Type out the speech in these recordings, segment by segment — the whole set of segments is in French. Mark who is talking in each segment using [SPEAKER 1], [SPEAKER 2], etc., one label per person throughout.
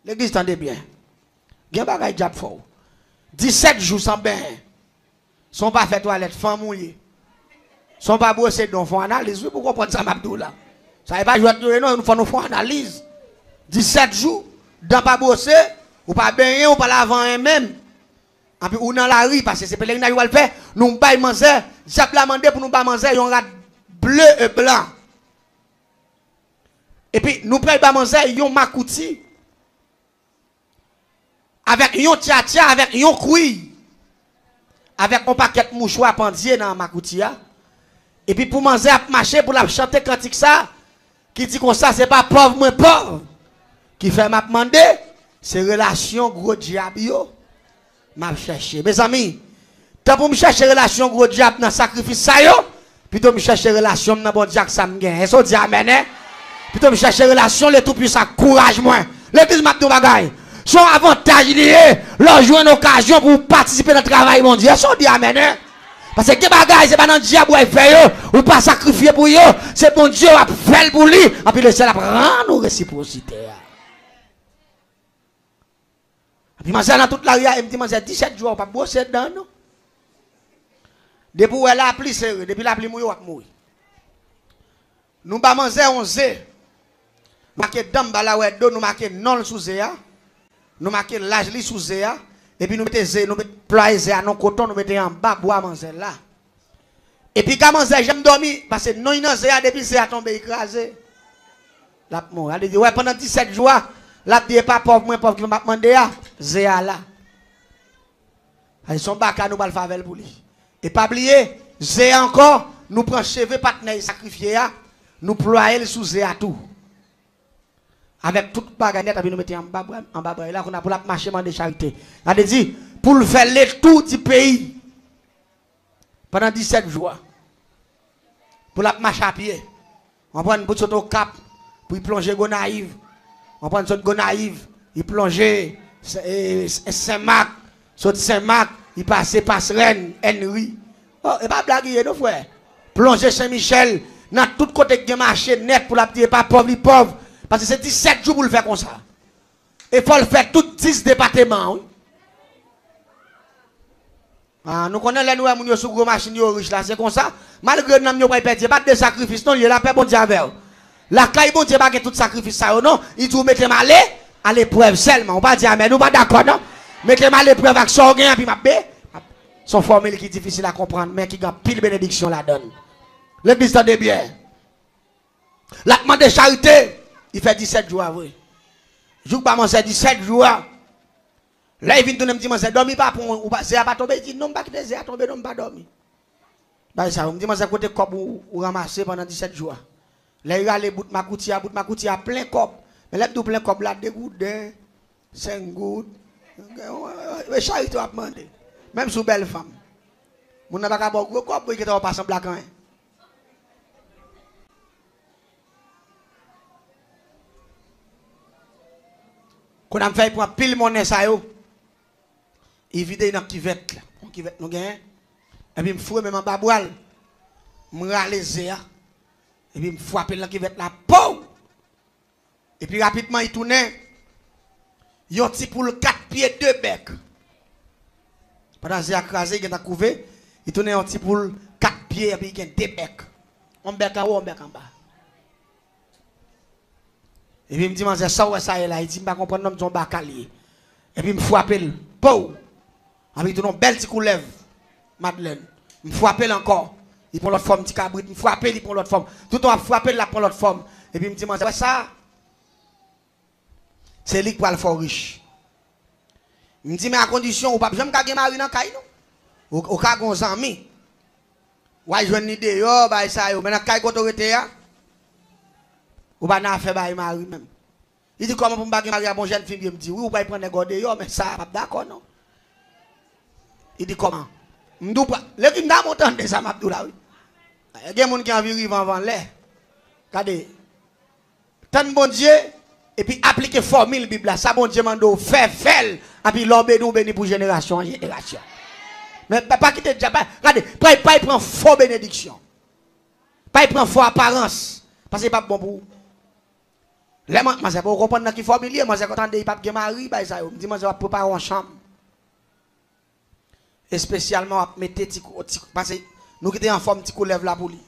[SPEAKER 1] L'église tendez bien. Gen bagay diable fort. 17 jours sans bain. Sont pas fait toilette, femme mouillé. Sont pas brosser donc font analyse. Oui, pourquoi prendre ça m'abdou là? Ça n'est pas jouer non, nous faisons analyse. 17 jours, dans pas brosser, ou pas baigner, ou pas laver même. Et puis ou dans la rue parce que c'est pèlerin qui va le faire, nous bail manger, ça la mandé pour nous pas manger, on rat bleu et blanc. Et puis nous prenons pas manger, yon makouti. Avec yon tia avec yon couille. Avec un paquet de mouchoirs pendier dans makoutia. Et puis pour manger à marcher pour la chanter cantique ça qui dit comme ça c'est pas pauvre moins pauvre qui fait m'a demander c'est relation gros diable yo m'a chercher mes amis tant pour me chercher relation gros diable dans sacrifice ça yo plutôt me chercher relation dans bon diable ça me gagne est-ce dit amen hein? Plutôt me chercher relation le tout puissant courage moi l'église m'a tout bagaille son avantage lié leur jouer une occasion pour participer dans le travail mon Dieu est-ce dit amen hein? Parce que les bagages, c'est pas dans le diable qui fait, ou pas sacrifier pour eux, c'est bon Dieu qui fait pour lui, et puis le ciel prend nos réciprocité. Et puis, je dans toute la rue, il me dit, 17 jours, pas bosser dedans, non? Depuis elle a appelé sérieux, depuis la pluie mouille, on mouille. Nous pas manger 11. Marqué dame bala ouais do, nous marqué non sous zéa. Nous marqué l'âge li sous zéa. Et puis nous mettons zé, nous mettons ployer zé à non coton, nous mettons en bas bois manger là. Et puis quand manger j'aime dormir parce que non il zé depuis zé a tombé écrasé. La mort, elle dit ouais pendant 17 jours, la dit pas pauvre moins pauvre qui m'a demandé à zé à là. Ils sont bac à nous pas le favel pour lui. Et pas oublier, zé encore, nous prenons cheveux partenaire sacrifié à nous ployer sous zé à tout. Avec toute baganette, nous mettons en bas, là, on a pour la marché de charité. On a dit, pour le faire le tout du pays, pendant 17 jours, pour la marche à pied, on prend une bouteille au cap, pour y plonger Gonaïve, on prend une sorte Gonaïve, il plonger Saint-Marc, sorte Saint-Marc, il passe Passerelle, Henry. Oh, et pas blaguer, nos frères. Plonger Saint-Michel, dans tout côté qui marché net pour la petite, pas pauvre. Parce que c'est 17 jours pour le faire comme ça. Et il faut le faire tous 10 départements. Oui. Ah, nous connaissons les nouveaux gens sur gros machines riches là, c'est comme ça. Malgré que nous n'avons pas perdu, pas de sacrifice, non, il y a la paix bon Dieu avec. La caille bon Dieu pas que tout sacrifice ça, non. Il faut mettre mal à l'épreuve seulement. On va dire amen, nous pas d'accord, non. Mettez mal à l'épreuve avec son gain, puis ma paix. Son formule qui est difficile à comprendre, mais qui a pile bénédiction la donne. L'église t'a de bien. La demande de charité. Il fait 17 jours, oui. Je ne pas manger 17 jours. Là, il vient de me dire, je ne dormis pas pour c'est pas tomber. Il dit, non, pas que c'est tomber, non, pas dormir. Bah, ça, on me dit, je côté cop ou ramasser pendant 17 jours. Là, il y a les bouts de ma coutie à plein cop. Mais là, tout plein cop, là, 2 gouttes, 5 gouttes. Mais charité a demandé. Même sous belle femme. Mon n'a pas gros cop, qui est passé en black. Quand on fait pour pile monnaie ça yo, il vide dans kivette là, on kivette nous gagne. Et puis me fouer même en bas boile. Me râler zéa. Et puis me frapper dans kivette là, pou. Et puis rapidement il tourne. Yon ti pour 4 pieds 2 bec. Pendant zéa crasé il a couvé, il tourne un petit pour 4 pieds et puis il a 2 bec. On bec en haut, on bec en bas. Et puis il me dit, ça ouais ça est là. Il dit, je ne comprends pas son bacalier. Et puis il me frappe, pou. Et puis il donne une belle petite coulève, Madeleine. Il me frappe encore. Il prend l'autre forme, petit cabrit. Il me frappe, il prend l'autre forme. Tout le temps, il frappe, il prend l'autre forme. Et puis il me dit, ouais ça, c'est lui qui va le faire riche. Il me dit, mais à condition, ou pas, je ne vais pas gagner dans le caille, non? Au cas où on s'en mis. Ouais, je vais une idée, yo, bah ça, yo. Maintenant, caille autorité, ya. Ou pas n'a fait bail mari même. Il dit comment pour me baguer mari à bon jeune fille, il me dit oui ou pas prendre des godé yo mais ça pas d'accord non. Il dit comment? M'dou pas le qui n'a m'entendre ça m'abdou là oui. Il y a des gens qui ont envie de vivre avant l'air. Regardez. Tant bon Dieu et puis appliquer formule Bible là, ça bon Dieu mando faire et puis l'homme nous béni pour génération en génération. Mais pas quitter déjà pas. Regardez, pas il prend faux bénédiction. Pas il prend faux apparence parce que c'est pas bon pour vous. Là, moi, je ne comprends pas qui est familier. Moi, je comprends qu'il n'y a pas de mari. Je me dis, moi, je vais préparer en chambre. Et spécialement, je mettre parce que nous qui sommes en forme, petit lève là pour lui.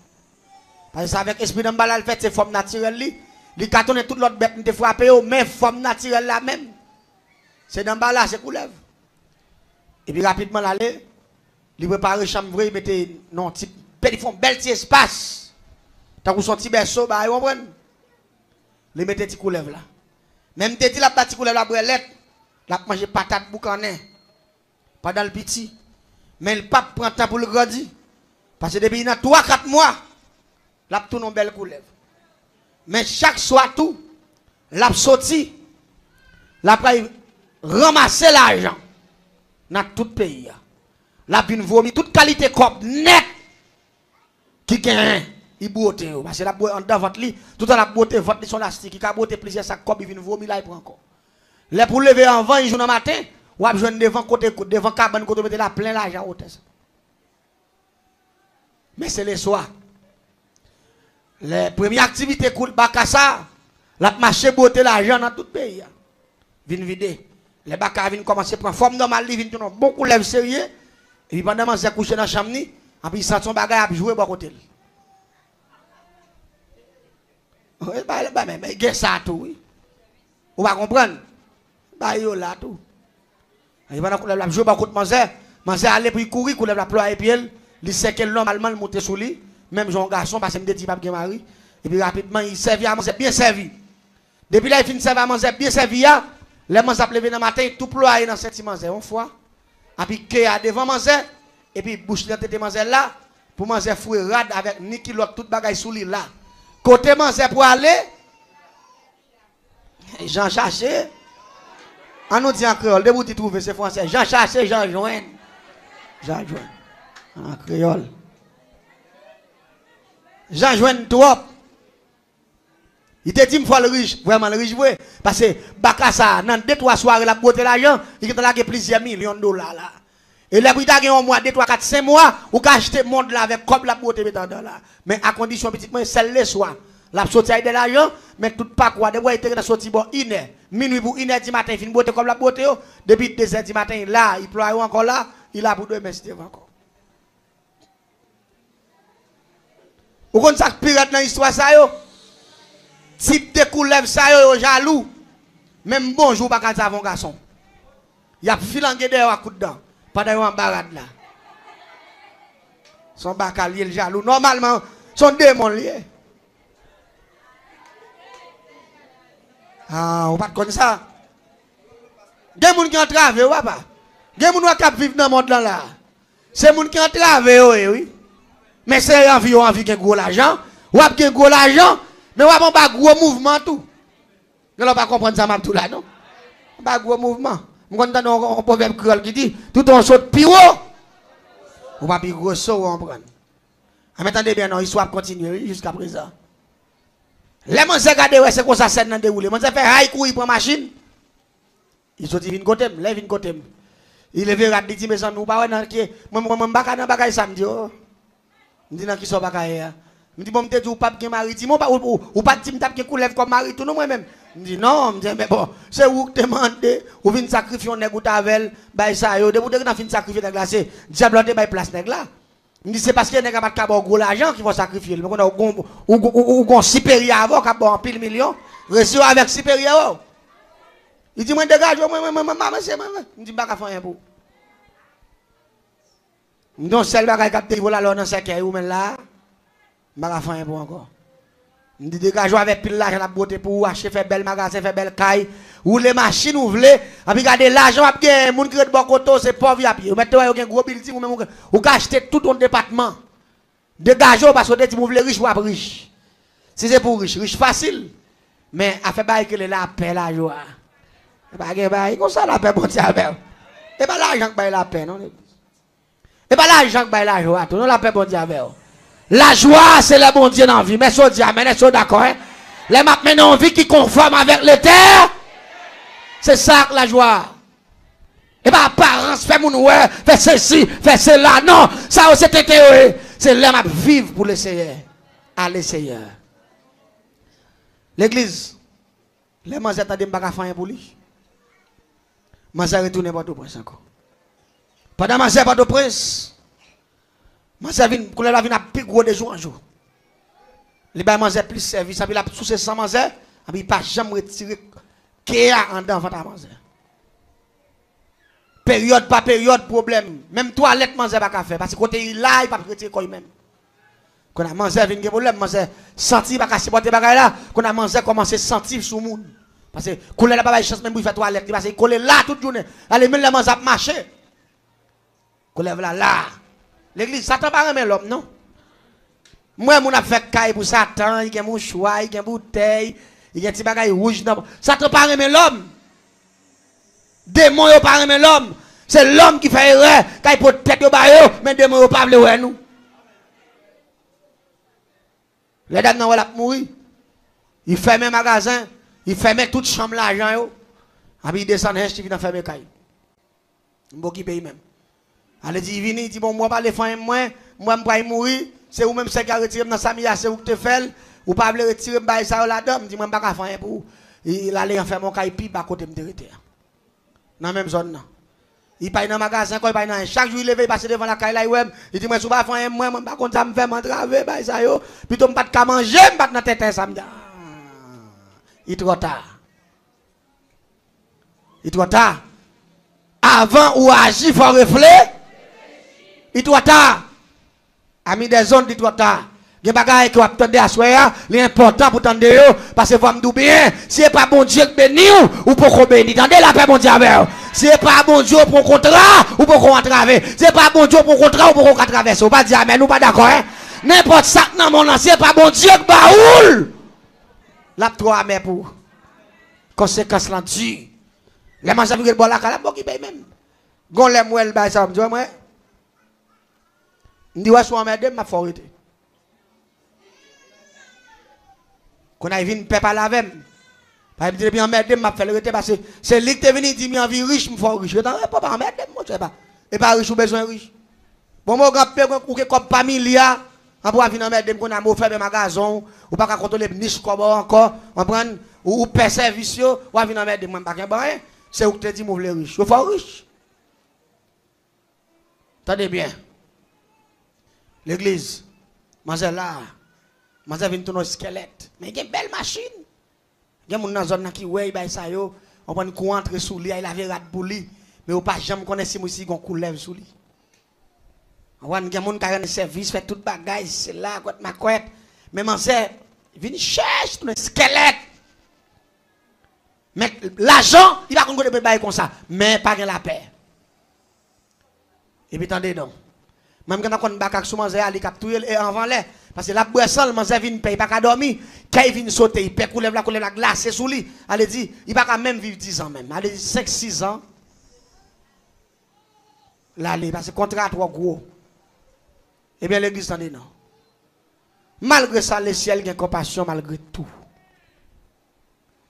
[SPEAKER 1] Parce que avec l'esprit d'emballage, fait, c'est forme naturelle. Il cartonne toute l'autre bête, nous frappé, mais forme naturelle là même. C'est d'emballage, c'est lève. Et puis rapidement, l'aller, il prépare la chambre, il mettait non, il font bel petit espace. Tant qu'on son petit berceau, bah, vous comprenez? Il mettait petit lève là. Même si la petit lève la brelette, la manger patate boucané. Pas dans le petit. Mais le pape prend temps pour le grandir. Parce que depuis 3-4 mois, la tourne en belle coulève. Mais chaque soir tout, la sorti, la ramasser l'argent dans tout le pays. La vient vomir toute qualité cop net qui gagne. Il boite parce que la boite en dans votre lit, tout à la boite votre son lastique, qui a boite plusieurs sacs cop, il vient vomir là il prend encore. Les pour lever en vent, il joue dans matin, ou a besoin devant côté devant cabane côté mettre la plein l'argent au test. Mais c'est le soir. Les premières activités cool Bakassa, la marché botter l'argent dans tout le pays. Vin vider. Les Bakassa viennent commencer à prendre forme normale, ils viennent tourner beaucoup lèvres sérieux. Et puis pendant que je couché dans la chambre, et puis ils sentent son bagage à jouer à côté. Mais il y a ça tout, oui. Vous va comprendre? Bah, il là tout. Et pendant que je joue à côté de Manzé, allait pour courir, il la ploie et puis il sait que normalement il monte sur lui. Même jeune garçon, parce que je me dis pas que mari. Et puis rapidement, il servait à manger bien servi. Depuis là, il finit de servir à manger bien servi. Les gens s'appellent le matin, tout ploie dans cette manger une fois. Et puis, qu'il y a devant manger, et puis bouche de tête manger là, pour manger fouet rad avec ni kilo, tout bagaille sous lui là. Côté manger pour aller, Jean cherché. On nous dit en créole, dès que vous trouvez c'est français. Jean cherché, Jean joint. Jean joint. En créole. Jean joint trop. Il te dit, il faut le riche, vraiment le riche, oui. Parce que Bakassa, dans 2-3 soirées, la beauté l'argent, il a plusieurs millions de dollars là. Et là, il y a un mois, 2, 3, 4, 5 mois, ou qu'à acheter le monde là avec comme la beauté dans là. Mais à condition, petitement, c'est le soir. La sortie de l'argent, mais tout pas quoi. De quoi il était sorti bon, 1h, minuit pour 1h du matin, il finit beauté comme la beauté. Depuis 2h du matin, là, il ploie encore là, il a pour 2 mètres encore. Vous connaissez ça pirate dans l'histoire ça yo? Type de coulève ça yo jaloux. Même bonjour pas quand avant garçon. Il a filangué derrière à coup de dent. Pendant un barade là. Son bacalier le jaloux. Normalement, son démon lié. Ah, on pas comme ça. Des gens qui ont travaillé, ou pas? Des gens qui vivent dans le monde là. C'est des gens qui ont travaillé, oui. Mais c'est envie de gros l'argent. Ou a de gros l'argent, mais ou a pas gros mouvement tout. Vous ne pas comprendre ça tout là, non? Pas gros mouvement. Vous entendez un proverbe créole qui dit tout on saute piro. Ou pas plus gros saut, on prend. Attendez bien, non, l'histoire continue jusqu'à présent. Les gens se regardent, c'est comme ça, c'est dans déroulé. Les gens fait haï courir pour machine. Ils sont venus côté, les venus côté. Il est venu à dire, mais ça nous pas dans qui. Moi, je ne pas dans bagage samedi. Je dis, non, qui sont bagage. Je dis, bon, je dis, ou pas de mari. Ou pas de time qui coulève comme mari, tout moi-même. Je dis, non, je dis, mais bon, c'est où que tu demandes, ou venez sacrifier un nègre avec, bah, ça, de vous devez venir sacrifier des glacés. Diable, tu as place nègre là. Je dis, c'est parce qu'il y a des gens qui ont gros l'argent qui vont sacrifier. Mais on a un supérieur avant qui a un pile million. Reçu avec supérieur. Il dit, moi, dégage, moi, monsieur, je dis, pas qu'à faire un peu. Donc, celle qui a capté, voilà, là, dans ce cas, où là, je vais faire un peu encore. Je dis, dégage, avec pile l'argent, la beauté pour acheter, faire belle magasin, faire belle caille, ou les machines, ou voulez, et puis regardez l'argent, il y a des gens qui ont bon côté, c'est pauvre, vous mettez un gros building, ou acheter tout ton département. Dégagez, parce que vous voulez riche ou pas riche. Si c'est pour riche, riche facile. Mais à faire bail que la paix, la joie. Et pas que bail, comme ça la paix, bon Dieu, et pas l'argent qui bail la paix, non? Et pas l'argent qui bail la joie, non la paix, bon Dieu, la joie, c'est le bon Dieu dans la vie. Mais ça dit, amen, est-ce d'accord? Les maintenant en vie qui conforme avec les terres, c'est ça la joie. Et pas apparence, fait mon ouais, fait ceci, fait cela. Non, ça c'est théorie. C'est l'homme à vivre pour le Seigneur. À le Seigneur. L'église, Les manzers attendent pas faire pour lui. Manzer retourne pas au prince encore. Pendant manzer pas au prince. Manzer vient quand la vient à plus gros de jour en jour. Les ba manzer plus service, puis la sous ces 100 manzer, puis pas jamais retirer kéa en dedans ventre manzer. Période par période problème. Même toilette manzer pas faire parce que côté là il pas retirer quoi même. Quand a manzer vient problème, manzer senti pas supporter bagay là, quand a manzer commencer sentir sous monde. Parce que coller là pas chance même pour faire toilette parce que coller là toute journée. Allez même les manzer marcher. Coller là. L'église Satan pas remet l'homme non. Moi mon a fait caille pour Satan, il y a mon choix, il y a bouteille, il y a petit bagay rouge dans. Satan pas remet l'homme. Démon yo pas remet l'homme. C'est l'homme qui fait erreur, quand il peut tête yo ba yo, mais démon yo pas vle ouais nous. Les dames nan wala mourir. Il ferme magasin, il ferme toute chambre l'argent yo. Abi descend un chef dans fermer caille. M'bo qui paye même. Allez dit vini dit bon moi pas les faire moi m'pa mourir, c'est ou même c'est qui retirer dans Samia, c'est ou te fait ou pas vle retirer bail ça la dame, dit moi pas faire pour il aller en faire mon caille pi ba côté me retirer. Dans même zone là. Il paye dans magasin quoi il paye dans chaque jour il lève passer devant la caille là il dit moi sou pas faire moi pas contre ça me faire m'entraver bail ça yo plutôt me pas de manger me pas dans tête ça me dit il trop tard. Il trop tard. Avant ou agir faut réfléchir. Il trop tard. Ami des zones dit trop tard. Il y a des bagages qui attendent à soi, l'important pour tendre yo parce que vous me dites bien, si c'est pas bon Dieu qui bénit ou pour qu'on bénisse, tendez la paix bon Dieu avec. Si c'est pas bon Dieu pour contrat ou pour qu'on traverse. Si c'est pas bon Dieu pour contrat ou pour qu'on traverse. Ou pas dire amen ou pas d'accord hein. N'importe ça dans mon ancien c'est pas bon Dieu qui baoul. La trop amen pour conséquence là dessus. Les manger avec le bon la cala bon qui paye même. Gon les mouel ba ça me dit moi. Ndi wa so amede m'a forité. Qu'on a vu une paix par la vem. Pas me dire bien emmerde m'a fait le rete parce que c'est lui qui est venu dire mi envie riche me faut riche. Pas pas emmerde moi tu sais pas. Et pas riche ou besoin riche. Bon mon grand père ou que comme pas milliard on pour venir emmerde qu'on a mo faire magasin ou pas contrôler niche comme encore on prend ou paie service yo ou venir emmerde moi pas rien. C'est où te dit moi vle riche. Faut riche. Attendez bien. L'église, manger là, manger vient tourner squelette. Mais il y a une belle machine. Il y a des gens dans la zone qui ouais, ça yo, on prend coup entrer sous lui, il avait rat pour lui, mais on pas jamais connaître si monsieur gon coulève sous lui. On voit des gens qui ont service, fait toute bagaille, c'est là quoi ma couette. Mais manger vient chercher tourner squelette. Mais l'argent, il va connaître des bail comme ça, mais pas la paix. Et puis attendez donc. Même quand on a sous manger ali capturer et avant les parce que la boisson manger vinn paye pas dormir quand il vient sauter il peut couler la glace sous lui allez dit il pas même vivre 10 ans même allez 5 6 ans là parce que contrat trop gros et bien l'église tendez non malgré ça le ciel a compassion malgré tout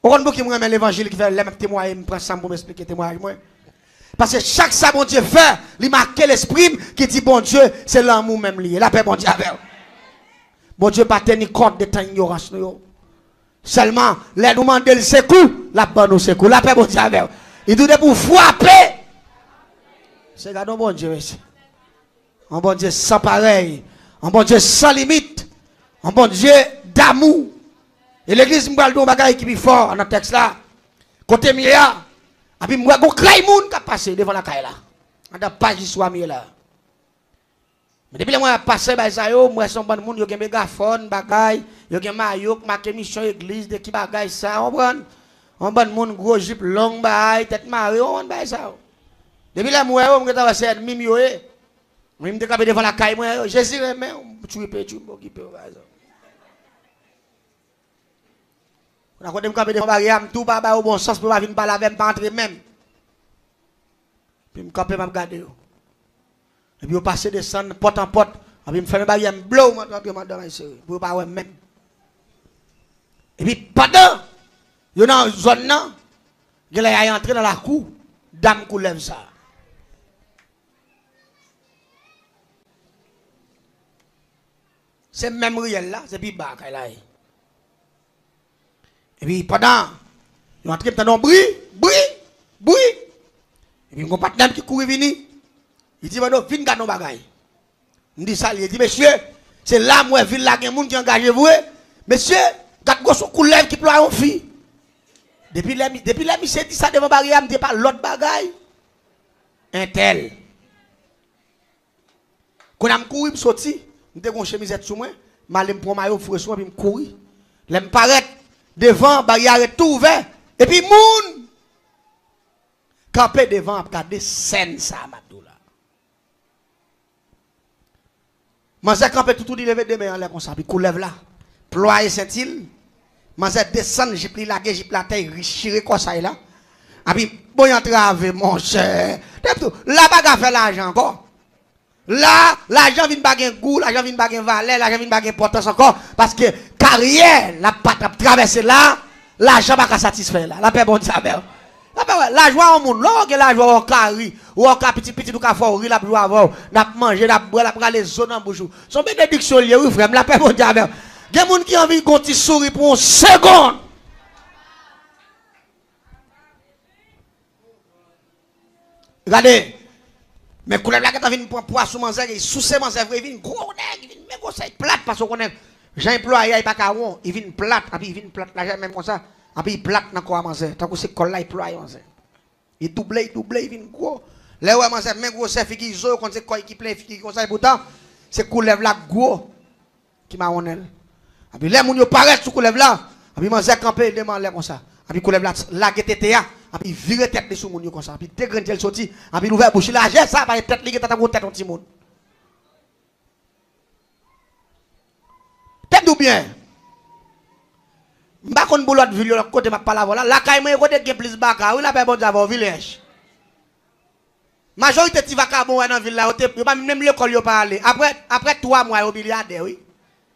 [SPEAKER 1] on beaucoup qui me remet l'évangile qui fait les témoigner me prend ça pour m'expliquer témoignage moi. Parce que chaque ça bon Dieu fait, il marque l'esprit qui dit bon Dieu, c'est l'amour même lié. La paix bon Dieu avec. Bon Dieu pas tenir compte de ta ignorance. Seulement, les nous demander le secours, la paix nous secours. La paix bon Dieu avec. Il dit pour frapper. C'est un bon Dieu. Un bon Dieu sans pareil. Un bon Dieu sans limite. Un bon Dieu d'amour. Et l'église m'a dit un bagage qui est fort dans le texte là. Côté mia. Et puis, moi, je crains moun qui passé devant la caille là. On a pas juste soit là. Mais depuis que moi passé, moi, son bon moun, yo gen mégaphone, bagay, yo gen maillot, marqué mission église, de qui bagay ça, on prend. On bon moun, gros jupe long, bagay, tête marée, on bagay ça. Depuis là, moi, je suis passé ennemi, yo, moi, je me décapé devant la caille, moi, Jésus, mais, tu peux, qui peut, on a quand même capé devant barrière, tout pas au bon sens pour pas venir parler avec pas entrer même. Puis me capé m'a regarder. Et puis on passe descendre porte en porte, et puis me faire barrière blow moi dans ici pour pas ouais même. Et puis pendant yo dans zone là, il est entré dans la cour, dame coulève ça. C'est même réel là, c'est puis bas là. Et puis pendant Nous entrons dans bruit. Et puis, mon partenaire qui court venir. Il dit, maintenant, viens gagner nos bagailles. Il dit ça, il dit, monsieur, c'est là, moi, ville là, il y a des gens qui engagent vous. Monsieur, gardez son couleur qui ploie en fille. Depuis là, monsieur dit ça devant barrière, il dit pas l'autre bagaille. Un tel. Quand je couru, je sorti, je suis une chemisette sur moi, je prends ma maillot, je suis courir. Je me paraît devant, barrière est tout ouvert. Et puis, moun, campé devant, regarder scène ça, Mabdoula. Je campé tout dit lever des mains en l'air comme ça, puis coulève là. Ployer Saint-Il. Je descends, j'ai pris la gueule, j'ai pris la taille, richiré comme ça là. Et puis, bon, entrave, mon cher. Là, pas faire l'argent encore. Là, l'argent vient baguer goût, l'argent vient baguer valeur, l'argent vient baguer importance encore. Parce que carrière, la patte traverser là, l'argent va pas satisfaire là. La paix bon diable. La joie au monde, là, la joie au carré, ou au petit ou café, la joie avant, n'a manger, n'a boire, n'a les zones en bouche. Son bénédiction lié, oui, frère, la paix bon diable. Il y a des gens qui ont envie de continuer sourire pour une seconde. Regardez. Mais quand la blague vient pour poisson manger, il sous ses manger, il vient gros nèg, il vient gros ça plate parce qu'on est j'ai employé il pas caron, il vient plate, puis il vient plate là même comme ça, puis il plate dans quoi manger, tant que c'est col là il ploie manger. Il double, il vient gros. Là ouais manger même gros c'est qui zo quand c'est quoi qui plein qui comme ça et pourtant c'est coulève là gros qui m'a honnel. Puis les moun yo paraît sous coulève là, puis manger camper demain là comme ça. Puis coulève là la GTTA. Et puis virer tête sur moun yo comme ça. Et puis dégrandir le sorti. Et puis l'ouvert bouche. La j'ai ça, par tête li tête pour tête un petit monde. Tête ou bien. M'pa kon boulot ville l'autre côté m'a pas la voilà. La caille moi côté gen plus baka. Oui la paix bon d'avoir village. Majorité ti vacabon dans ville là, pas même l'école yo pas aller. Après 3 mois au milliardaire oui.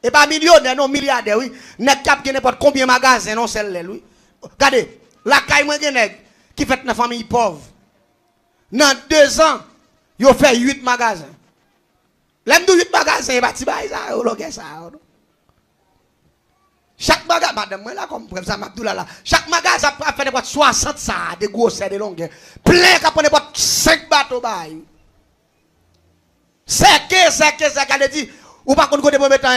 [SPEAKER 1] Et pas millionnaire non milliardaire oui. Net cap gen n'importe combien magasin non celle-là oui. Regardez. La caille moi gen qui fait une famille pauvre. Dans 2 ans, yo fait 8 magasins. L'aime de 8 magasins, il va tirer ça, ou l'ogue ça. Chaque magasin, madame, moi là, comme ça, là. Chaque magasin a fait 60 ça, de grosseur, de longueur. Plein qui prend 5 bateaux. C'est que, qu'elle dit, ou pas qu'on connaît pas mettre,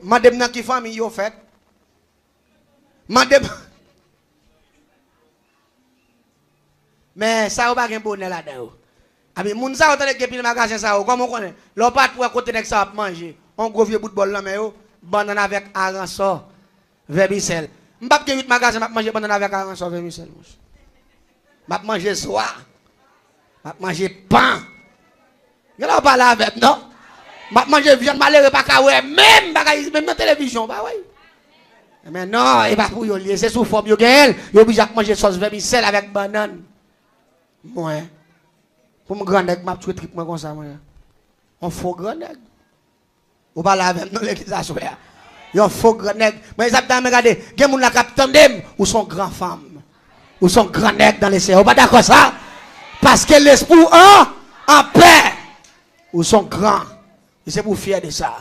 [SPEAKER 1] madame, dans qui famille, yo fait. Madame. Mais ça ou pas un bonheur là-dedans. Abi moun sa otane ke pile magasin ça comme on connaît. L'on pas pour côté nek ça manger. On gros vieux bout de bol là mais yo banane avec aransor vermicelle. M'pa gen 8 magasins m'a manger banane avec aransor vermicelle. M'a manger soir. M'a manger pain. Yo là pas là avec non. M'a manger viande malheureux pas ka ouais même dans télévision pas ouais. Mais non, et pas pour yo lié c'est sous forme yo gen. Yo obligé manger sauce vermicelle avec banane. Moi, pour me grand nèg m'a tué trip moi comme ça moi. On faux grand nèg. Ou pas là avec nous l'église à soir. Yo faux grand nèg. Mais ça t'a regarder, gen moun la capitaine dem ou son grand femme. Ou son grand nèg dans les cieux. Ou pas d'accord ça? Parce que l'esprit en paix. Ou son grand. Et c'est pour fier de ça.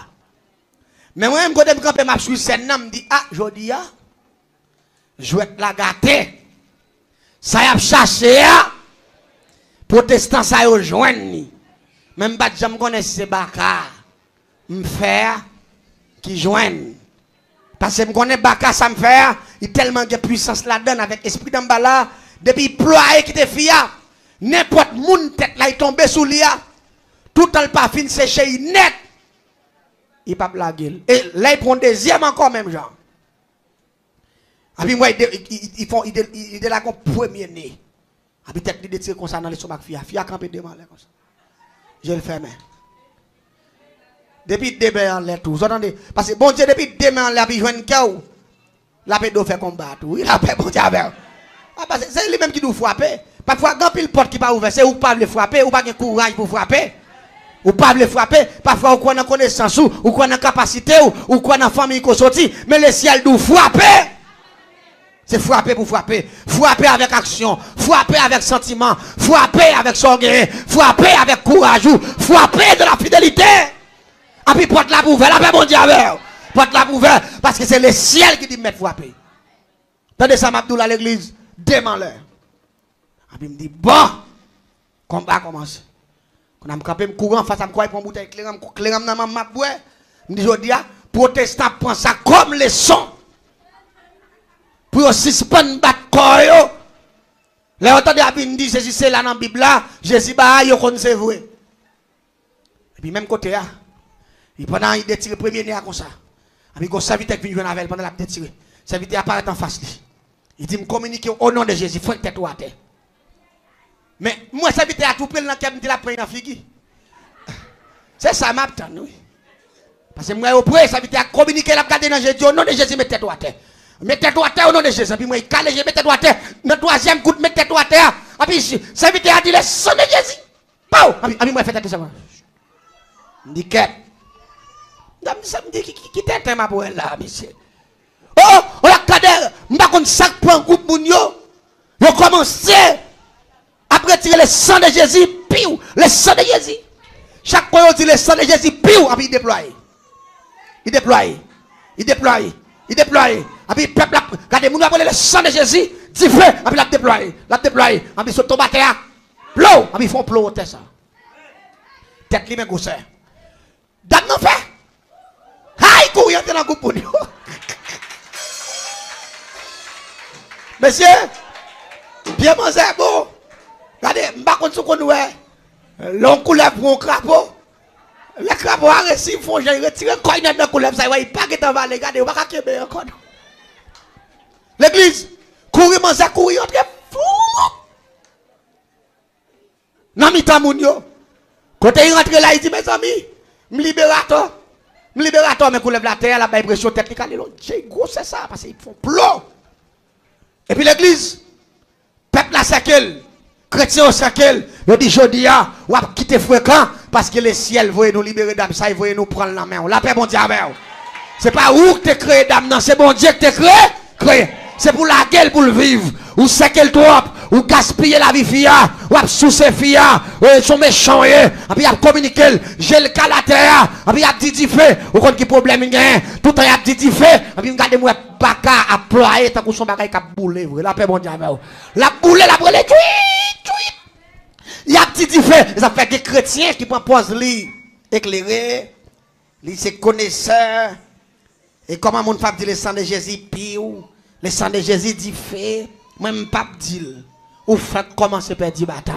[SPEAKER 1] Mais moi même quand je camper m'a suivre scène me dit ah jodi a je vais la gâter. Ça y a cherché protestant ça yo joindre même pas j'aime connaître c'est baka me faire qui joignent parce que me connaît baka ça me faire il tellement de puissance là-dedans avec esprit d'emballa depuis ployer qui te fia n'importe monde tête là il tomber sous lia tout le pas fin sécher net il pas blaguer et là il prend deuxième encore même genre et puis moi ils font il là comme premier né. Et puis tête de tirer comme ça dans les somac fia campé devant là comme ça. Je le ferme. Depuis demain en l'air tout. Vous entendez? Parce que bon Dieu depuis demain en l'air puis joindre cœur. La paix doit faire combattre. Oui, la paix bon Dieu avec. Ah parce que c'est lui même qui doit frapper. Parfois quand pile porte qui pas ouvert, c'est ou pas le frapper ou pas de courage pour frapper. Ou pas le frapper, parfois ou quoi dans connaissance ou quoi dans capacité ou quoi dans famille qu'on sorti, mais le ciel doit frapper. C'est frapper pour frapper. Frapper avec action. Frapper avec sentiment. Frapper avec sorguer. Frapper avec courage. Frapper de la fidélité. Et puis porte la pouvelle. La paix mon Dieu avec. Porte la pouvelle. Parce que c'est le ciel qui dit mettre frapper. Tendez ça, Mabdoul à l'église. demain l'heure. Et me dit, bon, combat commence. Quand je campé, je cours en face, je prends une bouteille claire, dans ma map, je dis, je dis, protestant prend ça comme leçon. Pour suspendre battre corps. Les autres de dit, Jésus c'est là dans la Bible là, Jésus bah yo kon c'est vrai. Et puis même côté là, il pendant il détire premier nez comme ça. Et puis quand serviteur qui vient avec pendant la détire, serviteur apparaît en face lui. Il dit me communiquer au nom de Jésus, faut tête ou à terre. Mais moi serviteur a tout pris dans cœur me dit la prendre dans figue. C'est ça m'attend oui. Parce que moi au premier serviteur a communiqué la garder dans Jésus au nom de Jésus mettez tête ou à terre. Mettez-toi à terre au nom de Jésus. Puis moi, il calme, mettez-toi à terre. Dans le troisième coup, mettez-toi à terre. Et puis, serviteur a dit le sang de Jésus. Pau! Et puis, moi, faites ça. Je dis, qu'est-ce? Je me dis, qui t'es ma pour elle là, monsieur? Oh, on a cadé. Je ne sais pas sac pour un groupe mounio. Ils ont commencé à retirer le sang de Jésus. Piou! Le sang de Jésus. Chaque fois, on dit le sang de Jésus. Piou! Et puis, il déploie. Il déploie. Il déploie. Il déploie. Et puis, le peuple, regardez, nous avons le sang de Jésus, dit feu, et puis la déploie. La déploie. Et puis, sur ton bataille, plou. Et puis, ils font plou au tête ça. Tête li, mais gousse. Dame non fait. Aïe, courir dans le groupe pour nous. Monsieur, bien manger, bon. Regardez, je ne sais pas si vous avez l'on couleur pour un crapaud. Les crapauds ont reçu, ils font retirer quoi dans le couleur, ça, ils pas dans la regardez, on va pas qu'il encore. L'église, courir, manger, courir, entre fou. Non, mi tamounio. Quand il rentre là, il dit, mes amis, me libérateur, mais qu'on lève la terre, la baille pression tête, j'ai gros, c'est ça, parce qu'ils font plomb. Et puis l'église, peuple la saquelle, chrétien au saquelle, il dit, je dis, ou à quitter fréquent, parce que le ciel veut nous libérer d'âme, ça, il veut nous prendre la main. La paix, bon Dieu, c'est pas où que tu créé d'âme, non, c'est bon Dieu que tu créé. C'est pour la gueule, pour le vivre. Ou c'est qu'elle trop, ou gaspiller la vie fia, ou sous ses fia, ou sont méchants, et puis il a communiqué, j'ai le calater, et puis il a dit fait, ou quand il problème il y a, tout le temps il a dit fait, et puis regardez-moi, baka à ployer, tant que son bagage a boulé, la paix, bon Dieu, la boule, la brûlée, il a dit fait, ça fait des chrétiens qui prennent pause li, éclairé, li c'est connaisseur, et comment mon pape dit le sang de Jésus, piou. Le sang de Jésus dit fait, même pas dit, ou fait commencer par dire bataille.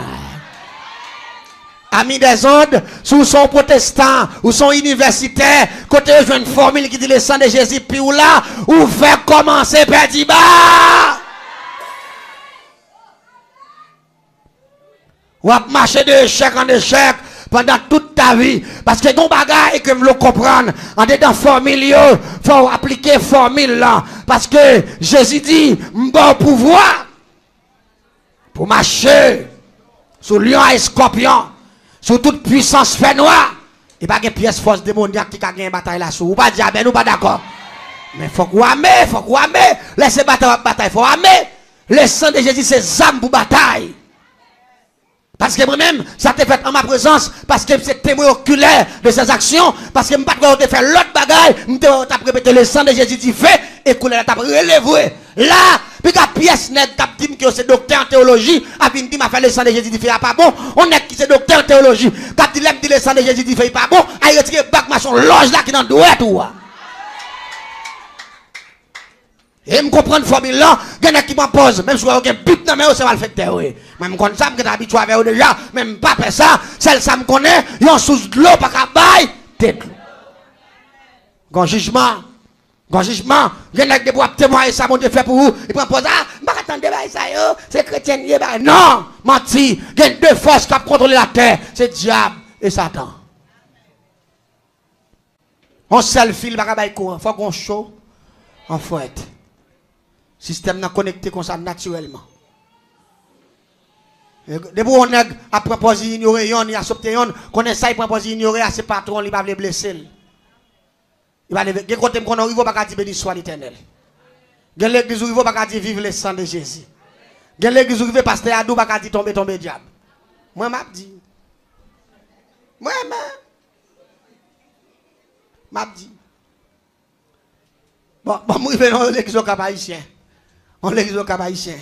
[SPEAKER 1] Amis des ondes, sous son protestant, ou son universitaire, côté je une formule qui dit le sang de Jésus, puis ou là, ou fait commencer par dire bas. Ou à marcher de échec en échec pendant toute ta vie. Parce que ton bagage que vous le comprendre, en dedans formule, il faut appliquer formule là. Parce que Jésus dit, bon pouvoir pour marcher sur lion et scorpion, sur toute puissance fait noire. Il n'y a pas de pièce force démoniaque qui a gagné une bataille là-dessus. Ou pas dire, ben nous pas d'accord. Mais il faut qu'on aimer, laissez bataille, il faut aimer. Le sang de Jésus, c'est zam pour bataille. Parce que moi-même, ça t'est fait en ma présence, parce que c'est témoin oculaire de ces actions, parce que je ne peux pas te faire l'autre bagaille, je t'ai répété le sang de Jésus dit fait, et que t'as relevé. Là, puis la pièce net, t'as dit que c'est docteur en théologie, a puis dit m'a fait le sang de Jésus dit fait, pas bon, on est qui c'est docteur en théologie, t'as dit le sang de Jésus dit fait, pas bon, a retiré bac machin, loge là qui dans le doigt tout. Et me comprendre formule là, il y en a qui m'en posent, même si vous avez un but dans mes c'est mal fait terre. Même quand ça, je suis habitué avec eux déjà, même pas faire ça, celle ça me connaît, ils ont sous de l'eau, pas qu'à bailler, tête. Grand jugement, il y en a qui doivent témoigner ça, mon Dieu fait pour vous, ils prennent pause, ah, je ne vais pas attendre ça, c'est chrétien, non, menti, il y a deux forces qui contrôlent la terre, c'est diable et Satan. On seul fil, il faut qu'on chaud, en fait. Système n'a connecté comme ça naturellement. Depuis on a propos ignorer, on a accepté, on a ça, il propose ignorer à ses patrons, il va les blesser. Il va les blesser. Quand on arrive, pas dire béni soit l'Éternel. Dans l'église où il va pas dire vive le sang de Jésus. Dans l'église où il va pasteur Adou pas dire tomber diable. Moi m'a dit. Moi m'a dit. Bon, moi je vais dans l'église au Cap haïtien. On l'église au Cap haïtien.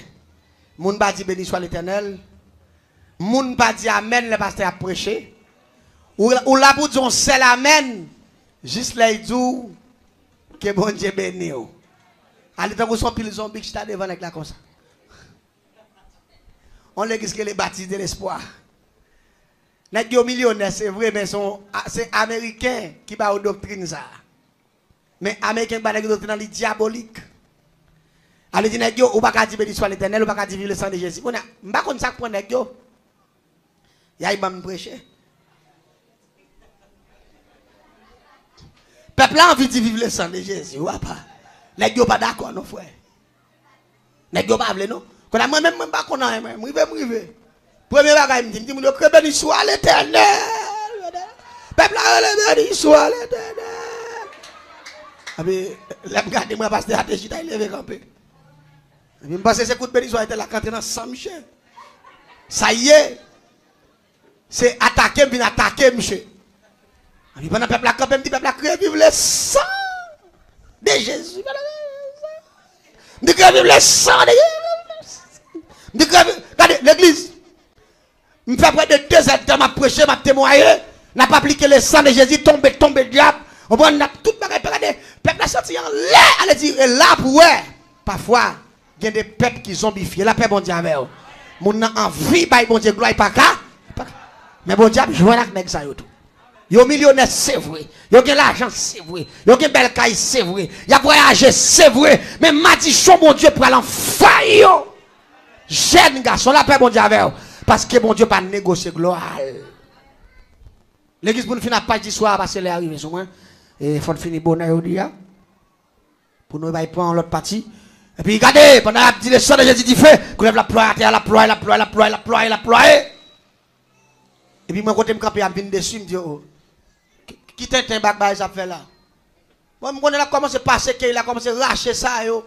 [SPEAKER 1] Moun pas dit béni soit l'Éternel. Moun pas dit amen le pasteur a prêché. Ou là pour dire seul amen. Juste là il dit que bon Dieu béni. Allez tant que son pile zombie qui está devant avec la comme ça. On l'église que les baptisés de l'espoir. N'est pas millionnaire, c'est vrai, mais c'est américain qui va aux doctrines ça. Mais américain qui va aux doctrines diaboliques. Allez dire n'est ou pas dire béni soit l'Éternel ou pas dire vivre le sang de Jésus. On a pas comme ça pour n'est pas. Il y a me prêcher. Peuple a envie de vivre le sang de Jésus ou pas. N'est pas d'accord non frère. N'est pas vle non. Quand moi même pas connait moi, m'rive. Premier bagage me dit que béni soit l'Éternel. Peuple a béni soit l'Éternel. Abi, la regarder moi pasteur a déjà levé campé. Je pense que c'est coup de béni soit était la canter dans Saint-Michel. Ça y est. C'est attaquer vient attaquer monsieur. Abi pendant peuple a campé me dit peuple a crié vive le sang de Jésus. Me crié vive le sang de Jésus. Me crié regardez l'église. Je fais près de 2 heures de temps, je prêcher, je témoigner. N'a pas appliqué le sang de Jésus, tombe diable. On va tout bagage regarder. Peuple a sorti en l'air, allez dire là pour parfois il y a des peuples qui zombifiés. La paix bon Dieu avec eux. Mon envie bail bon Dieu gloire pas ka. Mais bon Dieu joindre avec nèg ça yo tout. Yo millionnaire c'est vrai. Yo gen l'argent c'est vrai. Yo gen belle caille c'est vrai. Y a voyagé c'est vrai. Mais madichon mon Dieu pour aller en faille. Jeune garçon la paix bon Dieu avec eux. Parce que mon Dieu pas négocier gloire. L'église pour nous finir pas d'histoire parce qu'elle est arrivée sur moi. Et il faut finir bonheur aujourd'hui. Pour nous prendre l'autre partie. Et puis regardez, pendant la dit le sang de Jésus dit fait, qu'on lève la ploie à terre, la ploie. Et puis moi quand je me campe, je viens dessus, je me dis qui t'es un bac ça fait là. Moi je connais là comment c'est passé qu'il a commencé à lâcher ça yo.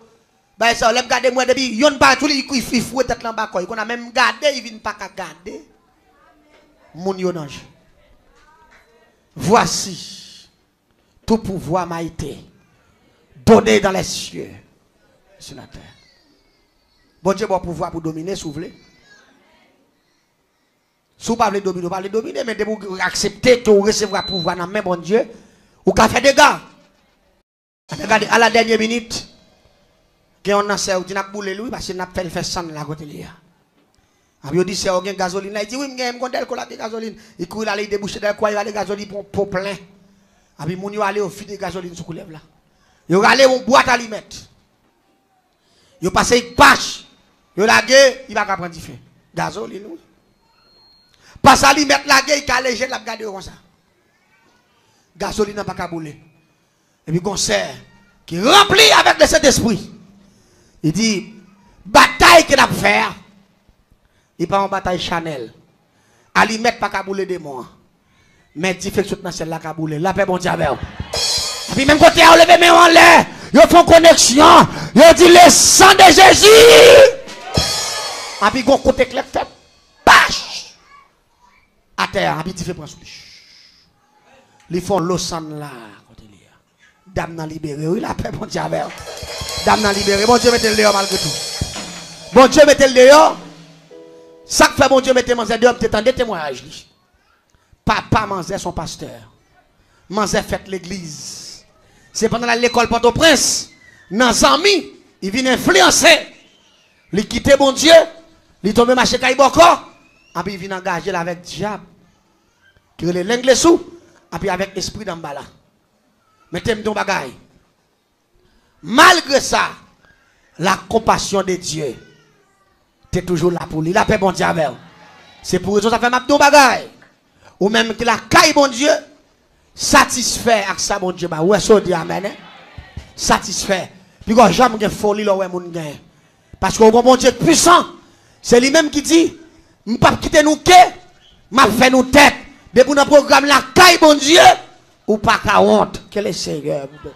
[SPEAKER 1] Bah ça, lève garder moi depuis yon pas tout il fouet tête là bas quoi. Il a même gardé, il vient pas qu'à garder. Mon yon ange. Voici tout pouvoir m'a été donné dans les cieux sur la terre. Bon Dieu bon pouvoir pour dominer, si vous voulez. Si vous ne pouvez pas dominer, mais de vous accepter que vous recevrez pouvoir dans le même bon Dieu, vous pouvez faire des gars. Regardez, à la dernière minute, quand on a fait un boule lui parce qu'il n'a pas fait ça dans la côté là. Après il dit c'est un gasoline, il dit oui, j'ai un gondel cola de gasoline. Il court aller déboucher dans quoi il va aller gasoline pour plein. Après mon yo aller au fil de gasoline sur coulève là. Il aller une boîte à lui mettre. Il passe une pâche. Il lagué, il va prendre du feu. Gasoline oui. Passe à lui mettre lagué, il allégé la garder comme ça. Gasoline n'a pas qu'à bouler. Et puis concert qui rempli avec le Saint-Esprit. Il dit, bataille qu'il a faire, il pas en bataille Chanel. À lui mettre pas qu'à bouler des mois. Mais dit fait que tout dans celle-là qu'à bouler. La paix bon Dieu avec. Et puis même côté à lever mais en l'air, ils font connexion. Ils dit le sang de Jésus. Et puis gon côté clair fait bâche. À terre, et puis il fait prendre sous lui. Ils font l'eau sang là. Dame n'a libéré, oui, la paix, bon Dieu avec. Dame n'a libéré, bon Dieu mettez le dehors malgré tout. Bon Dieu mettez le dehors. Ça que fait bon Dieu mettez Manzé dehors, peut-être des témoignages. Papa Manzé son pasteur. Manzé fait l'église. C'est pendant l'école Port-au-Prince, dans Zami, il vient influencer. Il quitte bon Dieu, il tombe marché Kaiboko, et puis il vient engager avec diable. Qui est l'anglais sous, et puis avec esprit d'emballa. Mettez-moi ton bagaille. Malgré ça, la compassion de Dieu, tu es toujours là pour lui. La paix, bon Dieu, avec. C'est pour ça que ça fait ma ton bagaille. Ou même que la caille, bon Dieu, satisfait avec ça, bon Dieu. Ouais, ça dit amen. Satisfait. Puis quand jamais de folie, là, ouais, mon gars. Parce que bon Dieu puissant, c'est lui-même qui dit, je ne pas quitter nous, m'a fait nous tête. Depuis notre programme, la caille, bon Dieu. Ou pas qu'à honte, que le Seigneur vous donne.